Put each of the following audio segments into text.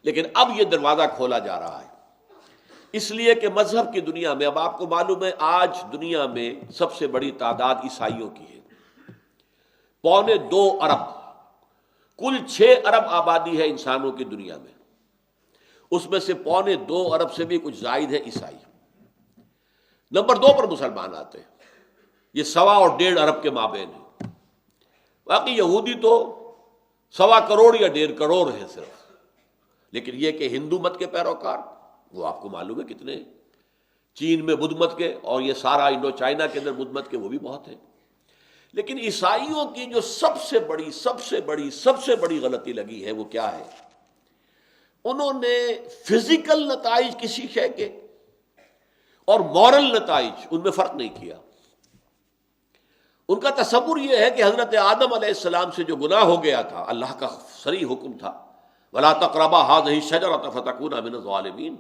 لیکن اب یہ دروازہ کھولا جا رہا ہے، اس لیے کہ مذہب کی دنیا میں، اب آپ کو معلوم ہے آج دنیا میں سب سے بڑی تعداد عیسائیوں کی ہے، 2.25 ارب، کل 6 ارب آبادی ہے انسانوں کی دنیا میں، اس میں سے 2.25 ارب سے بھی کچھ زائد ہے عیسائی۔ نمبر 2 پر مسلمان آتے ہیں، یہ 1.25 اور 1.5 ارب کے مابین ہے۔ باقی یہودی تو 1.25 کروڑ یا 1.5 کروڑ ہے صرف، لیکن یہ کہ ہندو مت کے پیروکار وہ آپ کو معلوم ہے کتنے ہیں، چین میں بدھ مت کے، اور یہ سارا انڈو چائنا کے اندر بدھ مت کے وہ بھی بہت ہیں۔ لیکن عیسائیوں کی جو سب سے بڑی غلطی لگی ہے وہ کیا ہے؟ انہوں نے فزیکل نتائج کسی شے کے اور مورل نتائج ان میں فرق نہیں کیا۔ ان کا تصور یہ ہے کہ حضرت آدم علیہ السلام سے جو گناہ ہو گیا تھا، اللہ کا صریح حکم تھا وَلَا تَقْرَبَا هَٰذِهِ الشَّجَرَةَ فَتَكُونَا مِنَ الظَّالِمِينَ،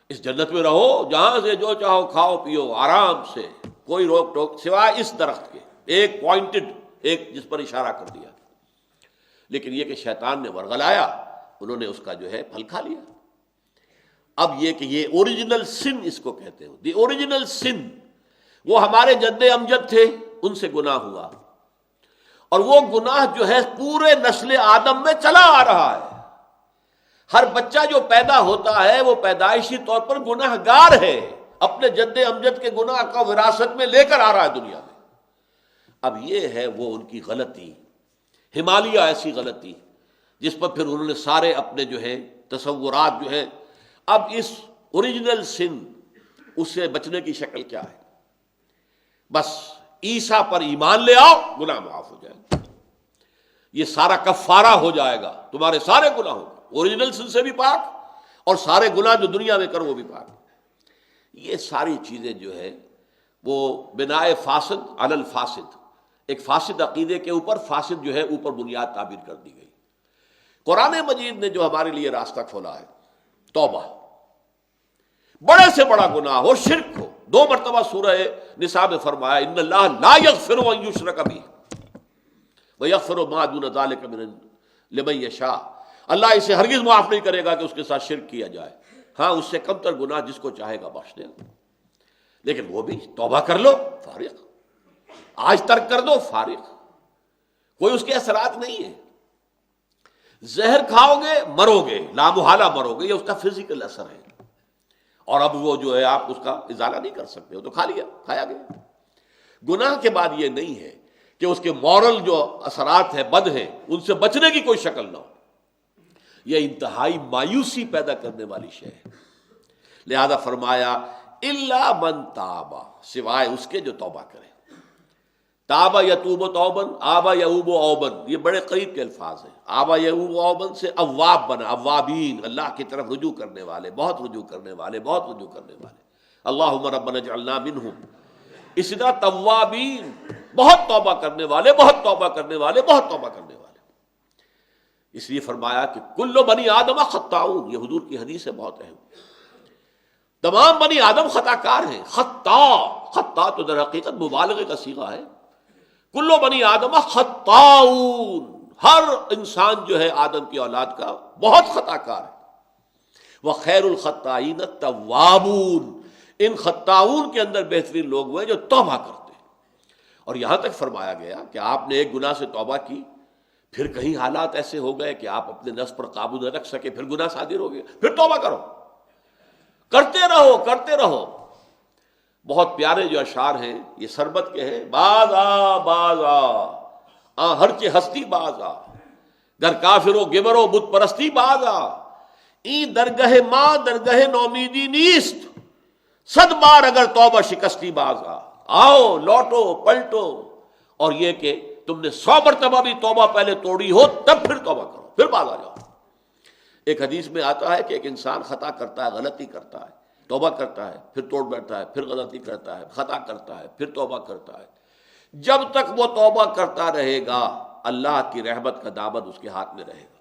اس جنت میں رہو جہاں سے جو چاہو کھاؤ پیو آرام سے، کوئی روک ٹوک سوائے اس درخت کے، ایک پوائنٹڈ، ایک جس پر اشارہ کر دیا۔ لیکن یہ کہ شیطان نے ورغلایا، انہوں نے اس کا جو ہے پھل کھا لیا۔ اب یہ کہ یہ اوریجنل سن اس کو کہتے ہیں، دی اوریجنل سن، وہ ہمارے جد امجد تھے، ان سے گناہ ہوا، اور وہ گناہ جو ہے پورے نسل آدم میں چلا آ رہا ہے۔ ہر بچہ جو پیدا ہوتا ہے وہ پیدائشی طور پر گناہ گار ہے، اپنے جد امجد کے گناہ کا وراثت میں لے کر آ رہا ہے دنیا میں۔ اب یہ ہے وہ ان کی غلطی، ہمالیہ ایسی غلطی جس پر پھر انہوں نے سارے اپنے جو ہے تصورات جو ہے، اب اس اوریجنل سن، اس سے بچنے کی شکل کیا ہے؟ بس عیسیٰ پر ایمان لے آؤ، گناہ معاف ہو جائے گا، یہ سارا کفارہ ہو جائے گا تمہارے سارے گناہوں کا، اوریجنل سن سے بھی پاک، اور سارے گناہ جو دنیا میں کرو وہ بھی پاک۔ یہ ساری چیزیں جو ہے وہ بنائے فاسد علی الفاسد، ایک فاسد عقیدے کے اوپر فاسد جو ہے اوپر بنیاد تعبیر کر دی گئی۔ قرآن مجید نے جو ہمارے لیے راستہ کھولا ہے، توبہ، بڑے سے بڑا گناہ ہو، شرک ہو، 2 مرتبہ سورہ نساء میں فرمایا ان اللہ لا یغفر ان یشرک بہ ویغفر ما دون ذلک لمن یشاء، اللہ اسے ہرگز معاف نہیں کرے گا کہ اس کے ساتھ شرک کیا جائے، ہاں اس سے کم تر گناہ جس کو چاہے گا بخش دے گا، لیکن وہ بھی توبہ کر لو فارغ، آج ترک کر دو فارغ، کوئی اس کے اثرات نہیں ہے۔ زہر کھاؤ گے مرو گے، لامحالہ مرو گے، یہ اس کا فزیکل اثر ہے، اور اب وہ جو ہے آپ اس کا ازالہ نہیں کر سکتے ہو، تو کھا لیا، کھایا گیا۔ گناہ کے بعد یہ نہیں ہے کہ اس کے مورل جو اثرات ہیں بد ہیں، ان سے بچنے کی کوئی شکل نہ ہو، یہ انتہائی مایوسی پیدا کرنے والی شے ہے۔ لہذا فرمایا الا من تاب، سوائے اس کے جو توبہ کرے۔ تابا یتوب توبن، آبا یعوب اوبن، یہ بڑے قریب کے الفاظ ہیں۔ آبا یعوب اوبن سے اواب بنا، اوابین، اللہ کی طرف رجوع کرنے والے، بہت رجوع کرنے والے، بہت رجوع کرنے والے۔ اللہم ربنا اجعلنا منہم، اسی طرح توابین، بہت توبہ کرنے والے، بہت توبہ کرنے والے، بہت توبہ کرنے والے۔ اس لیے فرمایا کہ کل بنی آدم خطاؤن، یہ حضور کی حدیث ہے بہت اہم، تمام بنی آدم خطا کار ہیں۔ خطا تو در حقیقت مبالغے کا صیغہ ہے، کلو بنی آدم خطاؤن، ہر انسان جو ہے آدم کی اولاد کا بہت خطا کار ہے۔ وخیر الخطائین التوابون، ان خطاؤن کے اندر بہترین لوگ وہ ہیں جو توبہ کرتے ہیں۔ اور یہاں تک فرمایا گیا کہ آپ نے ایک گناہ سے توبہ کی، پھر کہیں حالات ایسے ہو گئے کہ آپ اپنے نفس پر قابو نہ رکھ سکے، پھر گناہ صادر ہو گیا، پھر توبہ کرو، کرتے رہو کرتے رہو۔ بہت پیارے جو اشعار ہیں یہ سربت کے ہیں، باز آ ہر چے ہستی باز آ، گر کافر و گبر و بت پرستی باز آ، این درگہ ماں درگہ نومیدی نیست، 100 بار اگر توبہ شکستی باز آ، آؤ لوٹو پلٹو، اور یہ کہ تم نے 100 مرتبہ بھی توبہ پہلے توڑی ہو تب پھر توبہ کرو، پھر باز آ جاؤ۔ ایک حدیث میں آتا ہے کہ ایک انسان خطا کرتا ہے، غلطی کرتا ہے، توبہ کرتا ہے، پھر توڑ بیٹھتا ہے، پھر غلطی کرتا ہے، خطا کرتا ہے، پھر توبہ کرتا ہے، جب تک وہ توبہ کرتا رہے گا اللہ کی رحمت کا دامن اس کے ہاتھ میں رہے گا۔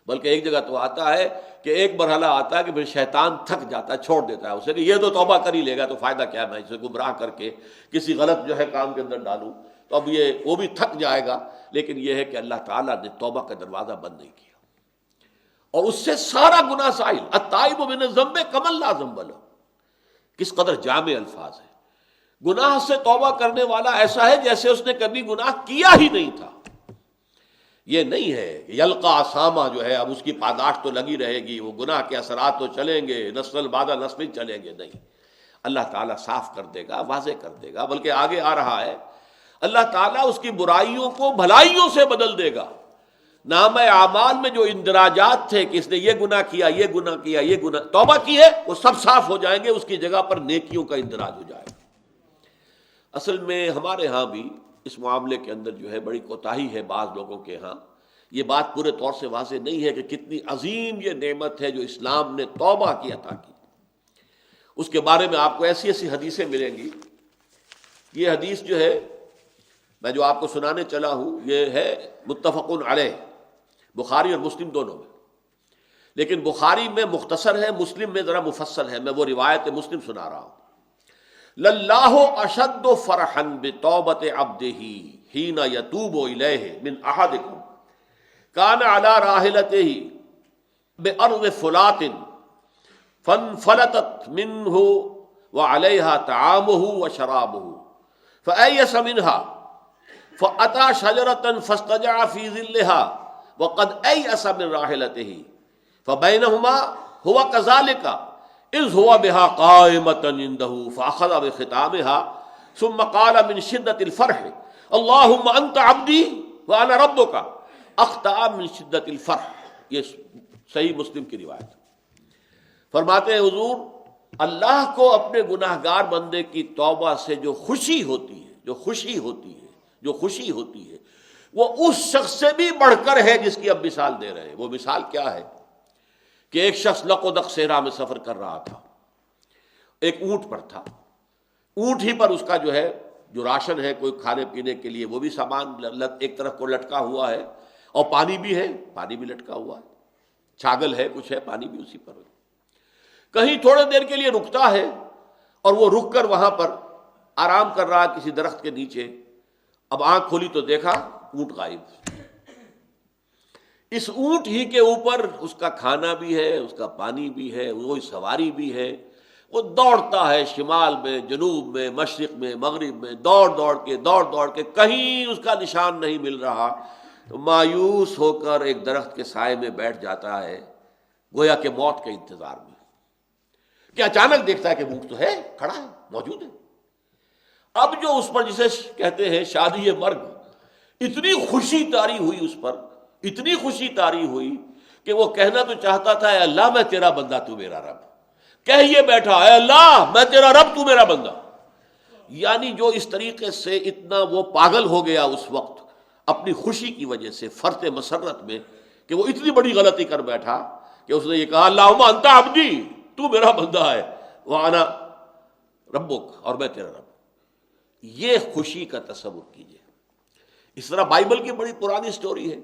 بلکہ ایک جگہ تو آتا ہے کہ ایک مرحلہ آتا ہے کہ پھر شیطان تھک جاتا ہے، چھوڑ دیتا ہے اسے کہ یہ تو توبہ کر ہی لے گا، تو فائدہ کیا ہے میں اسے گمراہ کر کے کسی غلط جو ہے کام کے اندر ڈالوں، تو اب یہ وہ بھی تھک جائے گا۔ لیکن یہ ہے کہ اللہ تعالیٰ نے توبہ کا دروازہ بند نہیں کیا، اور اس سے سارا گناہ سائل. التائب من الذنب کمن لا ذنب لہ. کس قدر جامع الفاظ ہے. گناہ سے توبہ کرنے والا ایسا ہے جیسے اس نے کبھی گناہ کیا ہی نہیں تھا. یہ نہیں ہے یلقا اسامہ جو ہے اب اس کی پاداش تو لگی رہے گی، وہ گناہ کے اثرات تو چلیں گے، نسل بعد نسل چلیں گے. نہیں، اللہ تعالیٰ صاف کر دے گا، واضح کر دے گا. بلکہ آگے آ رہا ہے اللہ تعالیٰ اس کی برائیوں کو بھلائیوں سے بدل دے گا. نامہ اعمال میں جو اندراجات تھے کہ اس نے یہ گناہ کیا، یہ گناہ کیا، یہ گناہ توبہ کی ہے، وہ سب صاف ہو جائیں گے، اس کی جگہ پر نیکیوں کا اندراج ہو جائے گا. اصل میں ہمارے ہاں بھی اس معاملے کے اندر جو ہے بڑی کوتاہی ہے بعض لوگوں کے ہاں. یہ بات پورے طور سے واضح نہیں ہے کہ کتنی عظیم یہ نعمت ہے جو اسلام نے توبہ کی عطا کی. اس کے بارے میں آپ کو ایسی ایسی حدیثیں ملیں گی. یہ حدیث جو ہے میں جو آپ کو سنانے چلا ہوں یہ ہے متفق علیہ، بخاری اور مسلم دونوں میں. لیکن بخاری میں مختصر ہے، مسلم میں ذرا مفصل ہے. میں وہ روایت مسلم سنا رہا ہوں. للہ اشد فرحا بتوبۃ عبدہ حین یتوب الیہ من احدکم کان علی راحلتہ بارض فلات فانفلتت منہ وعلیہا طعامہ وشرابہ فایس منها فأتى شجرة فاستجع في ظلها وقد أيأس من راحلته فبينهما هو كذلك إذ هو بها قائمة عنده فأخذ بختامها ثم قال من شدة الفرح اللهم أنت عبدي وأنا ربك أخطأ من شدة الفرح. یہ صحیح مسلم کی روایت. فرماتے ہیں حضور اللہ کو اپنے گناہگار بندے کی توبہ سے جو خوشی ہوتی ہے، جو خوشی ہوتی ہے، جو خوشی ہوتی ہے وہ اس شخص سے بھی بڑھ کر ہے جس کی اب مثال دے رہے ہیں. وہ مثال کیا ہے کہ ایک شخص لق و دق صحرا میں سفر کر رہا تھا، ایک اونٹ پر تھا. اونٹ ہی پر اس کا جو ہے جو راشن ہے کوئی کھانے پینے کے لیے وہ بھی سامان ایک طرف کو لٹکا ہوا ہے، اور پانی بھی ہے، پانی بھی لٹکا ہوا ہے، چھاگل ہے، کچھ ہے، پانی بھی اسی پر ہے. کہیں تھوڑے دیر کے لیے رکتا ہے اور وہ رک کر وہاں پر آرام کر رہا کسی درخت کے نیچے. اب آنکھ کھولی تو دیکھا اونٹ غائب. اس اونٹ ہی کے اوپر اس کا کھانا بھی ہے، اس کا پانی بھی ہے، وہی سواری بھی ہے. وہ دوڑتا ہے شمال میں، جنوب میں، مشرق میں، مغرب میں، دوڑ دوڑ کے کہیں اس کا نشان نہیں مل رہا. تو مایوس ہو کر ایک درخت کے سائے میں بیٹھ جاتا ہے گویا کہ موت کے انتظار میں. کہ اچانک دیکھتا ہے کہ اونٹ تو ہے، کھڑا ہے، موجود ہے. اب جو اس پر جسے کہتے ہیں شادی مرگ، اتنی خوشی طاری ہوئی اس پر، اتنی خوشی طاری ہوئی کہ وہ کہنا تو چاہتا تھا اے اللہ میں تیرا بندہ تو میرا رب. کہہ یہ بیٹھا اے اللہ میں تیرا رب تو میرا بندہ. یعنی جو اس طریقے سے اتنا وہ پاگل ہو گیا اس وقت اپنی خوشی کی وجہ سے، فرط مسرت میں، کہ وہ اتنی بڑی غلطی کر بیٹھا کہ اس نے یہ کہا اللہم انت عبدی، تو میرا بندہ ہے، وانا ربک، اور میں تیرا رب. یہ خوشی کا تصور کیجئے. اس طرح بائبل کی بڑی پرانی سٹوری ہے،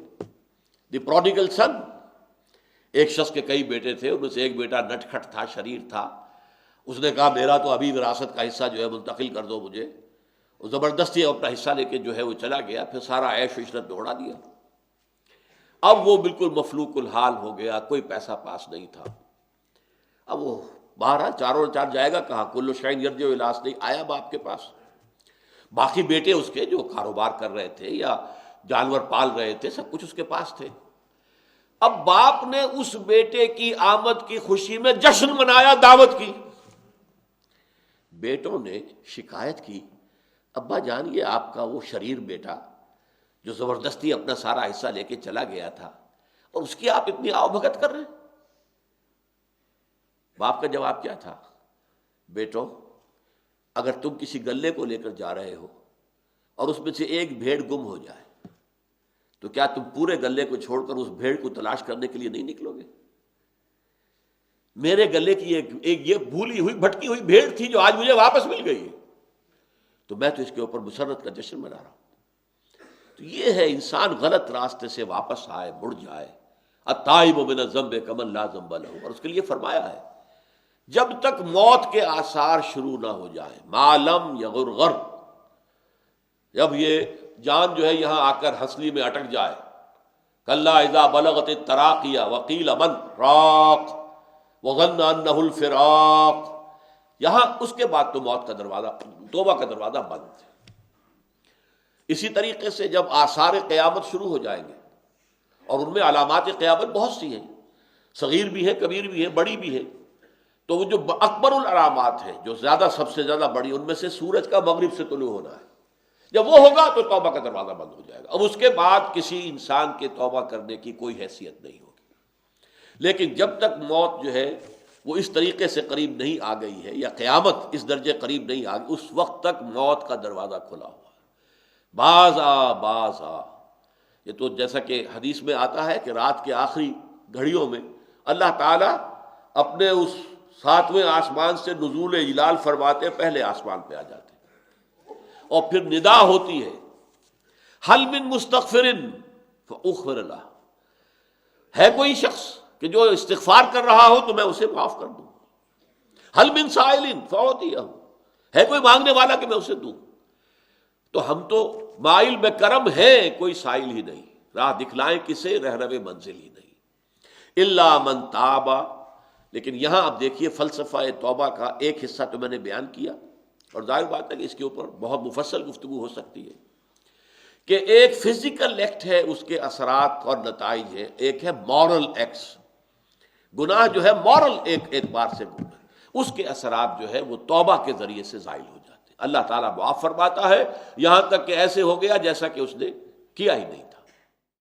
دی پروڈیگل سن. ایک شخص کے کئی بیٹے تھے، ان میں سے ایک بیٹا نٹ کھٹ تھا، شریر تھا. اس نے کہا میرا تو ابھی وراثت کا حصہ جو ہے منتقل کر دو مجھے. وہ زبردستی اپنا حصہ لے کے جو ہے وہ چلا گیا، پھر سارا عیش و عشرت میں اڑا دیا. اب وہ بالکل مفلوق الحال ہو گیا، کوئی پیسہ پاس نہیں تھا. اب وہ باہر چاروں چار جائے گا کہاں؟ کل شعین یرجع الی اصلہ، آیا باپ کے پاس. باقی بیٹے اس کے جو کاروبار کر رہے تھے یا جانور پال رہے تھے، سب کچھ اس کے پاس تھے. اب باپ نے اس بیٹے کی آمد کی خوشی میں جشن منایا، دعوت کی. بیٹوں نے شکایت کی ابا جان یہ آپ کا وہ شریر بیٹا جو زبردستی اپنا سارا حصہ لے کے چلا گیا تھا اور اس کی آپ اتنی آؤ بھگت کر رہے ہیں. باپ کا جواب کیا تھا؟ بیٹو اگر تم کسی گلے کو لے کر جا رہے ہو اور اس میں سے ایک بھیڑ گم ہو جائے تو کیا تم پورے گلے کو چھوڑ کر اس بھیڑ کو تلاش کرنے کے لیے نہیں نکلو گے؟ میرے گلے کی ایک یہ بھولی ہوئی بھٹکی ہوئی بھیڑ تھی جو آج مجھے واپس مل گئی ہے، تو میں تو اس کے اوپر مسرت کا جشن منا رہا ہوں. تو یہ ہے انسان غلط راستے سے واپس آئے، مڑ جائے. التائب من الذنب کمن لا ذنب لہ، اور اس کے لیے فرمایا ہے جب تک موت کے آثار شروع نہ ہو جائیں، ما لم یغرغر، جب یہ جان جو ہے یہاں آ کر ہنسلی میں اٹک جائے کلا اذا بلغت التراقی وقیل من راق وظن انہ الفراق، یہاں اس کے بعد تو موت کا دروازہ، توبہ کا دروازہ بند ہے۔ اسی طریقے سے جب آثار قیامت شروع ہو جائیں گے، اور ان میں علامات قیامت بہت سی ہیں، صغیر بھی ہے، کبیر بھی ہے، بڑی بھی ہے، تو وہ جو اکبر العلامات ہیں، جو سب سے زیادہ بڑی، ان میں سے سورج کا مغرب سے طلوع ہونا ہے۔ جب وہ ہوگا تو توبہ کا دروازہ بند ہو جائے گا، اب اس کے بعد کسی انسان کے توبہ کرنے کی کوئی حیثیت نہیں ہوگی۔ لیکن جب تک موت جو ہے وہ اس طریقے سے قریب نہیں آ گئی ہے، یا قیامت اس درجے قریب نہیں آ گئی، اس وقت تک موت کا دروازہ کھلا ہوا ہے۔ باز آ باز آ، یہ تو جیسا کہ حدیث میں آتا ہے کہ رات کے آخری گھڑیوں میں اللہ تعالیٰ اپنے اس 7ویں آسمان سے نزول جلال فرماتے پہلے آسمان پہ آ جاتے، اور پھر ندا ہوتی ہے، حل من مستغفر فاغفر له، ہے کوئی شخص کہ جو استغفار کر رہا ہو تو میں اسے معاف کر دوں، حل من سائل فاعطیہ، ہے کوئی مانگنے والا کہ میں اسے دوں۔ تو ہم تو مائل میں کرم ہیں، کوئی سائل ہی نہیں، راہ دکھلائیں کسے، رہنم منزل ہی نہیں، الا من تاب۔ لیکن یہاں اب دیکھیے فلسفہ توبہ کا ایک حصہ تو میں نے بیان کیا، اور ظاہر بات ہے کہ اس کے اوپر بہت مفصل گفتگو ہو سکتی ہے، کہ ایک فزیکل ایکٹ ہے، اس کے اثرات اور نتائج ہیں، ایک ہے مورل ایکٹس، گناہ جو ہے مورل ایک اعتبار سے اس کے اثرات جو ہے وہ توبہ کے ذریعے سے زائل ہو جاتے ہیں۔ اللہ تعالیٰ معاف فرماتا ہے، یہاں تک کہ ایسے ہو گیا جیسا کہ اس نے کیا ہی نہیں تھا۔